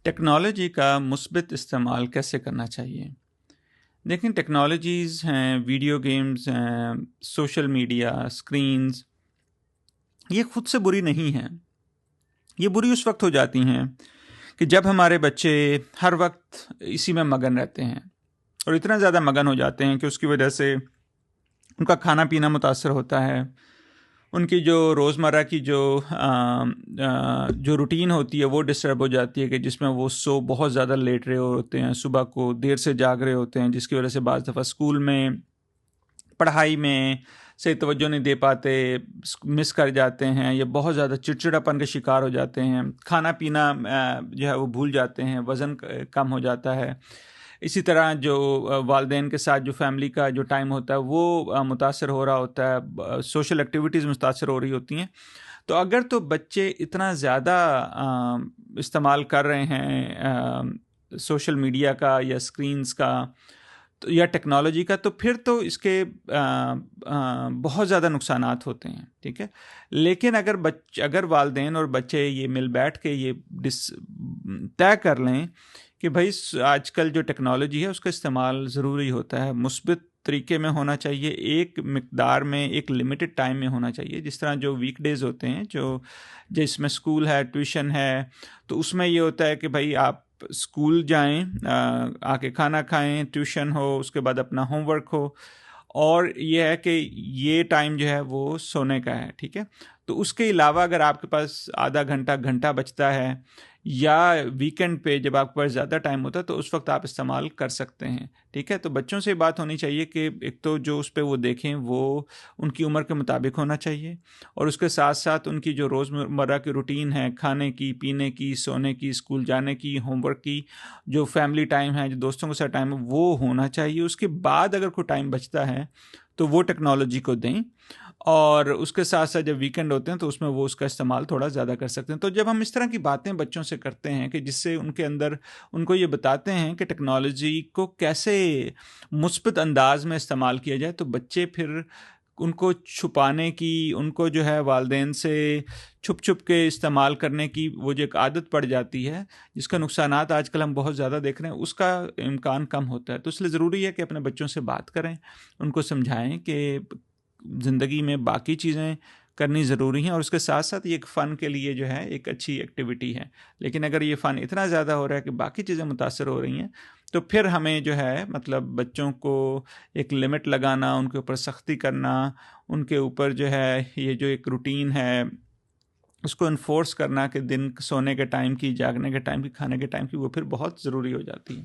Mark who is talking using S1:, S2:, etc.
S1: Technology کا مثبت استعمال کیسے کرنا چاہیے؟ دیکھیں، ٹیکنالوجیز ہیں، ویڈیو گیمز ہیں، سوشل میڈیا، اسکرینز، یہ خود سے بری نہیں ہیں۔ یہ بری اس وقت ہو جاتی ہیں کہ جب ہمارے بچے ہر وقت اسی میں مگن رہتے ہیں اور اتنا زیادہ مگن ہو جاتے ہیں کہ اس کی وجہ سے ان کا کھانا پینا متاثر ہوتا ہے، ان کی جو روزمرہ کی جو روٹین ہوتی ہے وہ ڈسٹرب ہو جاتی ہے، کہ جس میں وہ بہت زیادہ لیٹ رہے ہوتے ہیں، صبح کو دیر سے جاگ رہے ہوتے ہیں، جس کی وجہ سے بعض دفعہ اسکول میں پڑھائی میں سے توجہ نہیں دے پاتے، مس کر جاتے ہیں، یا بہت زیادہ چڑچڑاپن کے شکار ہو جاتے ہیں، کھانا پینا جو ہے وہ بھول جاتے ہیں، وزن کم ہو جاتا ہے۔ اسی طرح جو والدین کے ساتھ جو فیملی کا جو ٹائم ہوتا ہے وہ متاثر ہو رہا ہوتا ہے، سوشل ایکٹیویٹیز متاثر ہو رہی ہوتی ہیں۔ تو اگر تو بچے اتنا زیادہ استعمال کر رہے ہیں سوشل میڈیا کا یا اسکرینز کا یا ٹیکنالوجی کا، تو پھر تو اس کے بہت زیادہ نقصانات ہوتے ہیں، ٹھیک ہے۔ لیکن اگر والدین اور بچے یہ مل بیٹھ کے یہ طے کر لیں کہ بھائی آج کل جو ٹیکنالوجی ہے اس کا استعمال ضروری ہوتا ہے، مثبت طریقے میں ہونا چاہیے، ایک مقدار میں، ایک لمیٹڈ ٹائم میں ہونا چاہیے۔ جس طرح جو ویک ڈیز ہوتے ہیں، جس میں اسکول ہے، ٹیوشن ہے، تو اس میں یہ ہوتا ہے کہ بھائی آپ اسکول جائیں، آ کے کھانا کھائیں، ٹیوشن ہو، اس کے بعد اپنا ہوم ورک ہو، اور یہ ہے کہ یہ ٹائم جو ہے وہ سونے کا ہے، ٹھیک ہے۔ تو اس کے علاوہ اگر آپ کے پاس آدھا گھنٹہ بچتا ہے، یا ویکنڈ پہ جب آپ کے پاس زیادہ ٹائم ہوتا ہے، تو اس وقت آپ استعمال کر سکتے ہیں، ٹھیک ہے۔ تو بچوں سے بات ہونی چاہیے کہ ایک تو جو اس پہ وہ دیکھیں وہ ان کی عمر کے مطابق ہونا چاہیے، اور اس کے ساتھ ساتھ ان کی جو روزمرہ کی روٹین ہے، کھانے کی، پینے کی، سونے کی، اسکول جانے کی، ہوم ورک کی، جو فیملی ٹائم ہے، جو دوستوں کے ساتھ ٹائم ہے، وہ ہونا چاہیے۔ اس کے بعد اگر کوئی ٹائم بچتا ہے تو وہ ٹیکنالوجی کو دیں، اور اس کے ساتھ ساتھ جب ویکنڈ ہوتے ہیں تو اس میں وہ اس کا استعمال تھوڑا زیادہ کر سکتے ہیں۔ تو جب ہم اس طرح کی باتیں بچوں سے کرتے ہیں کہ جس سے ان کے اندر ان کو یہ بتاتے ہیں کہ ٹیکنالوجی کو کیسے مثبت انداز میں استعمال کیا جائے، تو بچے پھر ان کو چھپانے کی، ان کو جو ہے والدین سے چھپ کے استعمال کرنے کی وہ جو ایک عادت پڑ جاتی ہے، جس کا نقصانات آج کل ہم بہت زیادہ دیکھ رہے ہیں، اس کا امکان کم ہوتا ہے۔ تو اس لیے ضروری ہے کہ اپنے بچوں سے بات کریں، ان کو سمجھائیں کہ زندگی میں باقی چیزیں کرنی ضروری ہیں، اور اس کے ساتھ ساتھ یہ ایک فن کے لیے جو ہے ایک اچھی ایکٹیویٹی ہے۔ لیکن اگر یہ فن اتنا زیادہ ہو رہا ہے کہ باقی چیزیں متاثر ہو رہی ہیں، تو پھر ہمیں جو ہے بچوں کو ایک لمٹ لگانا، ان کے اوپر سختی کرنا، ان کے اوپر جو ہے یہ جو ایک روٹین ہے اس کو انفورس کرنا کہ دن سونے کے ٹائم کی، جاگنے کے ٹائم کی، کھانے کے ٹائم کی، وہ پھر بہت ضروری ہو جاتی ہے۔